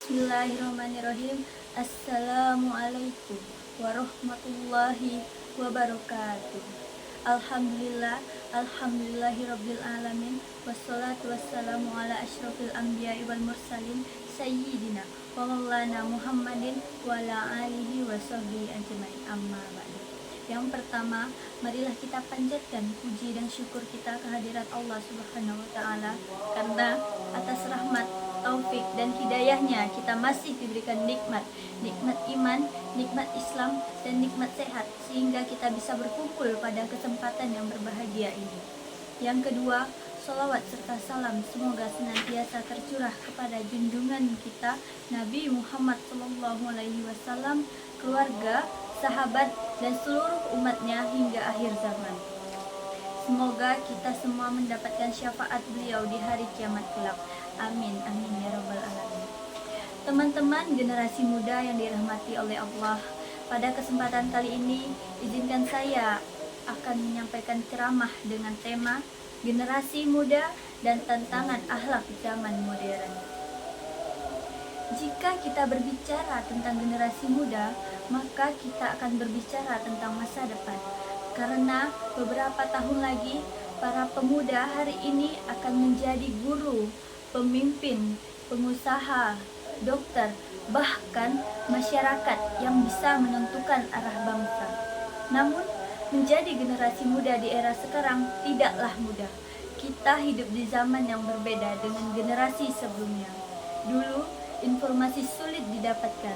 Bismillahirrahmanirrahim. Assalamualaikum warahmatullahi wabarakatuh. Alhamdulillah, alhamdulillahirabbil alamin. Wassalatu wassalamu ala asyrofil anbiya'i wal mursalin sayyidina wa maulana Muhammadin wa ala alihi wa sahbihi ajmain. Amma ba'du. Yang pertama, marilah kita panjatkan puji dan syukur kita kehadirat Allah Subhanahu wa taala karena atas rahmat, taufik dan hidayahnya kita masih diberikan nikmat iman, nikmat Islam dan nikmat sehat sehingga kita bisa berkumpul pada kesempatan yang berbahagia ini. Yang kedua, sholawat serta salam semoga senantiasa tercurah kepada junjungan kita Nabi Muhammad SAW, keluarga, sahabat dan seluruh umatnya hingga akhir zaman. Semoga kita semua mendapatkan syafaat beliau di hari kiamat kelak. Amin, amin ya rabbal alamin. Teman-teman generasi muda yang dirahmati oleh Allah, pada kesempatan kali ini izinkan saya akan menyampaikan ceramah dengan tema generasi muda dan tantangan akhlak zaman modern. Jika kita berbicara tentang generasi muda, maka kita akan berbicara tentang masa depan. Karena beberapa tahun lagi, para pemuda hari ini akan menjadi guru, pemimpin, pengusaha, dokter, bahkan masyarakat yang bisa menentukan arah bangsa. Namun, menjadi generasi muda di era sekarang tidaklah mudah. Kita hidup di zaman yang berbeda dengan generasi sebelumnya. Dulu, informasi sulit didapatkan.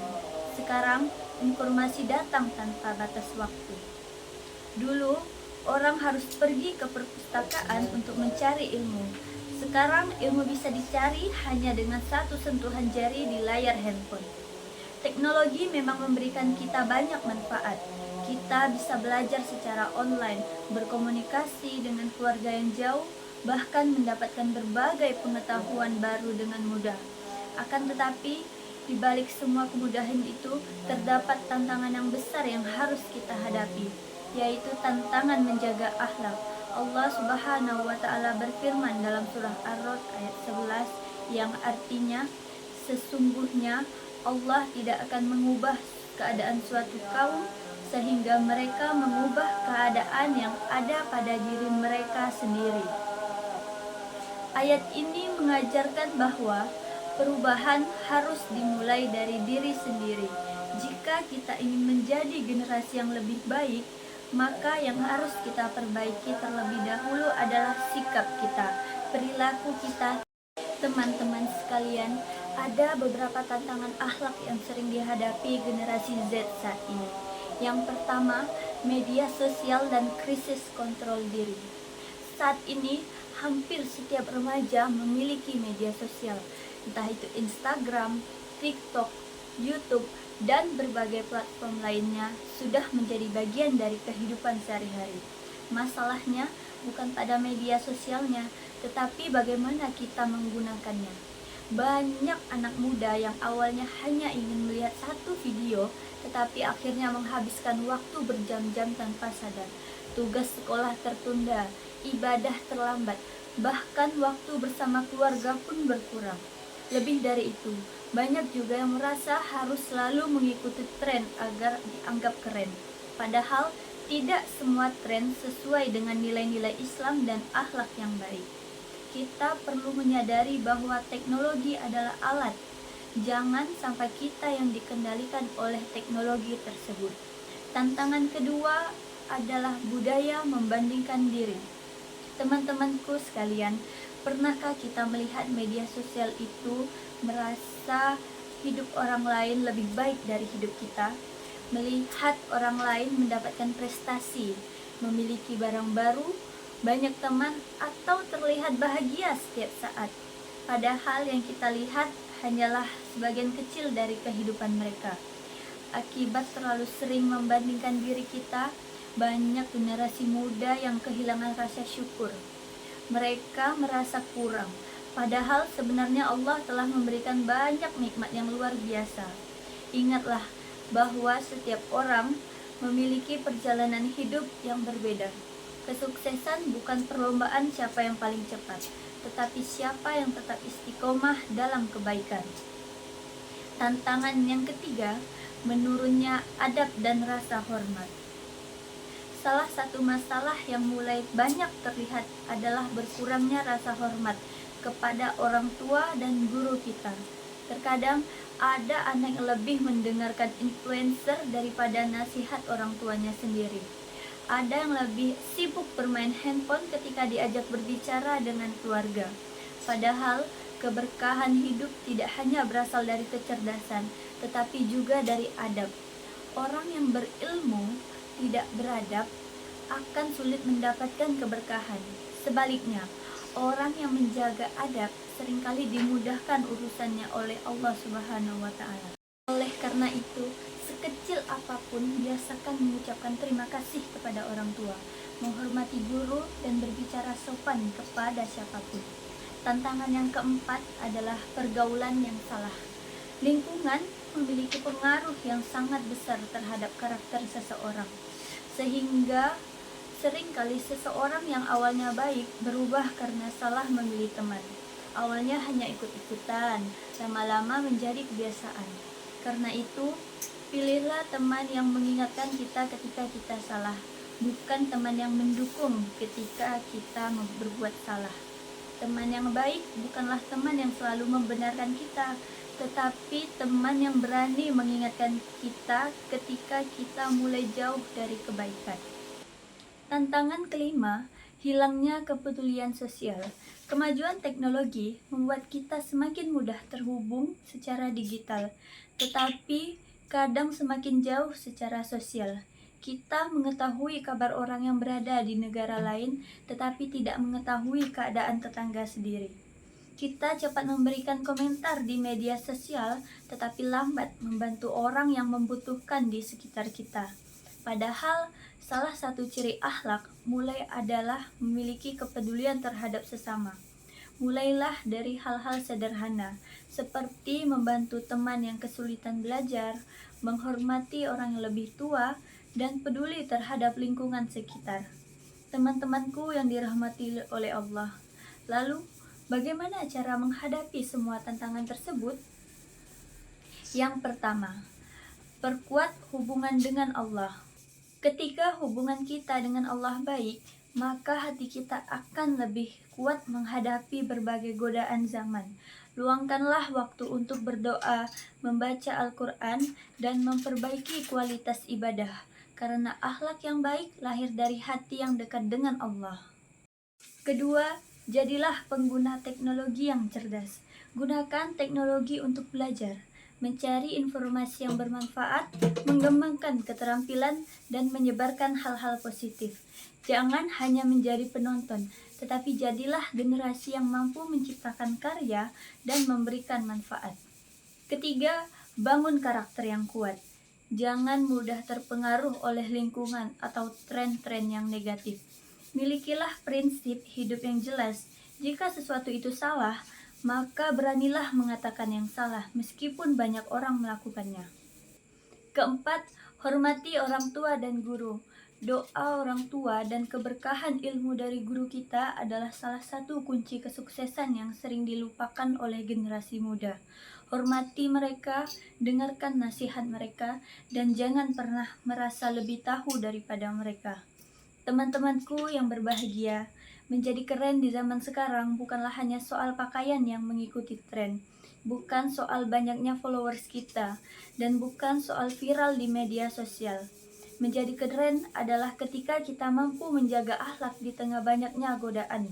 Sekarang, informasi datang tanpa batas waktu. Dulu, orang harus pergi ke perpustakaan untuk mencari ilmu. Sekarang, ilmu bisa dicari hanya dengan satu sentuhan jari di layar handphone. Teknologi memang memberikan kita banyak manfaat. Kita bisa belajar secara online, berkomunikasi dengan keluarga yang jauh, bahkan mendapatkan berbagai pengetahuan baru dengan mudah. Akan tetapi, di balik semua kemudahan itu, terdapat tantangan yang besar yang harus kita hadapi, yaitu tantangan menjaga akhlak. Allah Subhanahu wa taala berfirman dalam surah Ar-Ra'd ayat 11 yang artinya, sesungguhnya Allah tidak akan mengubah keadaan suatu kaum sehingga mereka mengubah keadaan yang ada pada diri mereka sendiri. Ayat ini mengajarkan bahwa perubahan harus dimulai dari diri sendiri. Jika kita ingin menjadi generasi yang lebih baik, maka yang harus kita perbaiki terlebih dahulu adalah sikap kita, perilaku kita. Teman-teman sekalian, ada beberapa tantangan akhlak yang sering dihadapi generasi Z saat ini. Yang pertama, media sosial dan krisis kontrol diri. Saat ini, hampir setiap remaja memiliki media sosial, entah itu Instagram, TikTok, YouTube, dan berbagai platform lainnya sudah menjadi bagian dari kehidupan sehari-hari. Masalahnya bukan pada media sosialnya, tetapi bagaimana kita menggunakannya. Banyak anak muda yang awalnya hanya ingin melihat satu video, tetapi akhirnya menghabiskan waktu berjam-jam tanpa sadar. Tugas sekolah tertunda, ibadah terlambat, bahkan waktu bersama keluarga pun berkurang. Lebih dari itu, banyak juga yang merasa harus selalu mengikuti tren agar dianggap keren. Padahal, tidak semua tren sesuai dengan nilai-nilai Islam dan akhlak yang baik. Kita perlu menyadari bahwa teknologi adalah alat. Jangan sampai kita yang dikendalikan oleh teknologi tersebut. Tantangan kedua adalah budaya membandingkan diri. Teman-temanku sekalian, pernahkah kita melihat media sosial itu merasa hidup orang lain lebih baik dari hidup kita? Melihat orang lain mendapatkan prestasi, memiliki barang baru, banyak teman, atau terlihat bahagia setiap saat. Padahal yang kita lihat hanyalah sebagian kecil dari kehidupan mereka. Akibat terlalu sering membandingkan diri kita, banyak generasi muda yang kehilangan rasa syukur. Mereka merasa kurang, padahal sebenarnya Allah telah memberikan banyak nikmat yang luar biasa. Ingatlah bahwa setiap orang memiliki perjalanan hidup yang berbeda. Kesuksesan bukan perlombaan siapa yang paling cepat, tetapi siapa yang tetap istiqomah dalam kebaikan. Tantangan yang ketiga, menurunnya adab dan rasa hormat. Salah satu masalah yang mulai banyak terlihat adalah berkurangnya rasa hormat kepada orang tua dan guru kita. Terkadang ada anak yang lebih mendengarkan influencer daripada nasihat orang tuanya sendiri. Ada yang lebih sibuk bermain handphone ketika diajak berbicara dengan keluarga. Padahal keberkahan hidup tidak hanya berasal dari kecerdasan, tetapi juga dari adab. Orang yang berilmu tidak beradab akan sulit mendapatkan keberkahan. Sebaliknya, orang yang menjaga adab seringkali dimudahkan urusannya oleh Allah Subhanahu wa taala. Oleh karena itu, sekecil apapun biasakan mengucapkan terima kasih kepada orang tua, menghormati guru dan berbicara sopan kepada siapapun. Tantangan yang keempat adalah pergaulan yang salah. Lingkungan memiliki pengaruh yang sangat besar terhadap karakter seseorang, sehingga seringkali seseorang yang awalnya baik berubah karena salah memilih teman. Awalnya hanya ikut-ikutan, lama-lama menjadi kebiasaan. Karena itu, pilihlah teman yang mengingatkan kita ketika kita salah, bukan teman yang mendukung ketika kita berbuat salah. Teman yang baik bukanlah teman yang selalu membenarkan kita, tetapi teman yang berani mengingatkan kita ketika kita mulai jauh dari kebaikan. Tantangan kelima, hilangnya kepedulian sosial. Kemajuan teknologi membuat kita semakin mudah terhubung secara digital, tetapi kadang semakin jauh secara sosial. Kita mengetahui kabar orang yang berada di negara lain, tetapi tidak mengetahui keadaan tetangga sendiri. Kita cepat memberikan komentar di media sosial, tetapi lambat membantu orang yang membutuhkan di sekitar kita. Padahal, salah satu ciri akhlak mulai adalah memiliki kepedulian terhadap sesama. Mulailah dari hal-hal sederhana, seperti membantu teman yang kesulitan belajar, menghormati orang yang lebih tua, dan peduli terhadap lingkungan sekitar. Teman-temanku yang dirahmati oleh Allah, lalu bagaimana cara menghadapi semua tantangan tersebut? Yang pertama, perkuat hubungan dengan Allah. Ketika hubungan kita dengan Allah baik, maka hati kita akan lebih kuat menghadapi berbagai godaan zaman. Luangkanlah waktu untuk berdoa, membaca Al-Quran, dan memperbaiki kualitas ibadah. Karena akhlak yang baik lahir dari hati yang dekat dengan Allah. Kedua, jadilah pengguna teknologi yang cerdas. Gunakan teknologi untuk belajar, mencari informasi yang bermanfaat, mengembangkan keterampilan, dan menyebarkan hal-hal positif. Jangan hanya menjadi penonton, tetapi jadilah generasi yang mampu menciptakan karya dan memberikan manfaat. Ketiga, bangun karakter yang kuat. Jangan mudah terpengaruh oleh lingkungan atau tren-tren yang negatif. Milikilah prinsip hidup yang jelas. Jika sesuatu itu salah, maka beranilah mengatakan yang salah meskipun banyak orang melakukannya. Keempat, hormati orang tua dan guru. Doa orang tua dan keberkahan ilmu dari guru kita adalah salah satu kunci kesuksesan yang sering dilupakan oleh generasi muda. Hormati mereka, dengarkan nasihat mereka, dan jangan pernah merasa lebih tahu daripada mereka. Teman-temanku yang berbahagia, menjadi keren di zaman sekarang bukanlah hanya soal pakaian yang mengikuti tren, bukan soal banyaknya followers kita, dan bukan soal viral di media sosial. Menjadi keren adalah ketika kita mampu menjaga akhlak di tengah banyaknya godaan.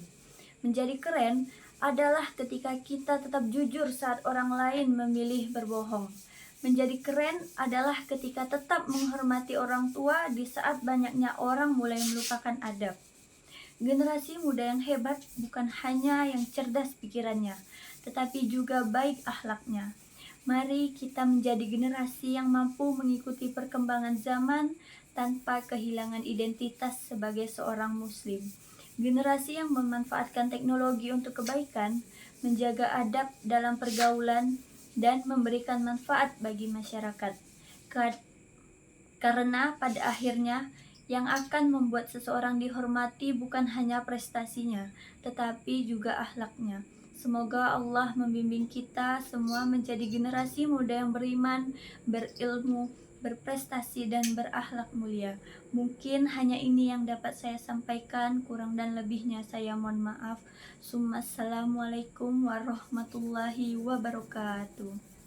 Menjadi keren adalah ketika kita tetap jujur saat orang lain memilih berbohong. Menjadi keren adalah ketika tetap menghormati orang tua di saat banyaknya orang mulai melupakan adab. Generasi muda yang hebat bukan hanya yang cerdas pikirannya, tetapi juga baik akhlaknya. Mari kita menjadi generasi yang mampu mengikuti perkembangan zaman tanpa kehilangan identitas sebagai seorang muslim. Generasi yang memanfaatkan teknologi untuk kebaikan, menjaga adab dalam pergaulan, dan memberikan manfaat bagi masyarakat. Karena pada akhirnya, yang akan membuat seseorang dihormati bukan hanya prestasinya, tetapi juga akhlaknya. Semoga Allah membimbing kita semua menjadi generasi muda yang beriman, berilmu, berprestasi, dan berakhlak mulia. Mungkin hanya ini yang dapat saya sampaikan, kurang dan lebihnya saya mohon maaf. Assalamualaikum warahmatullahi wabarakatuh.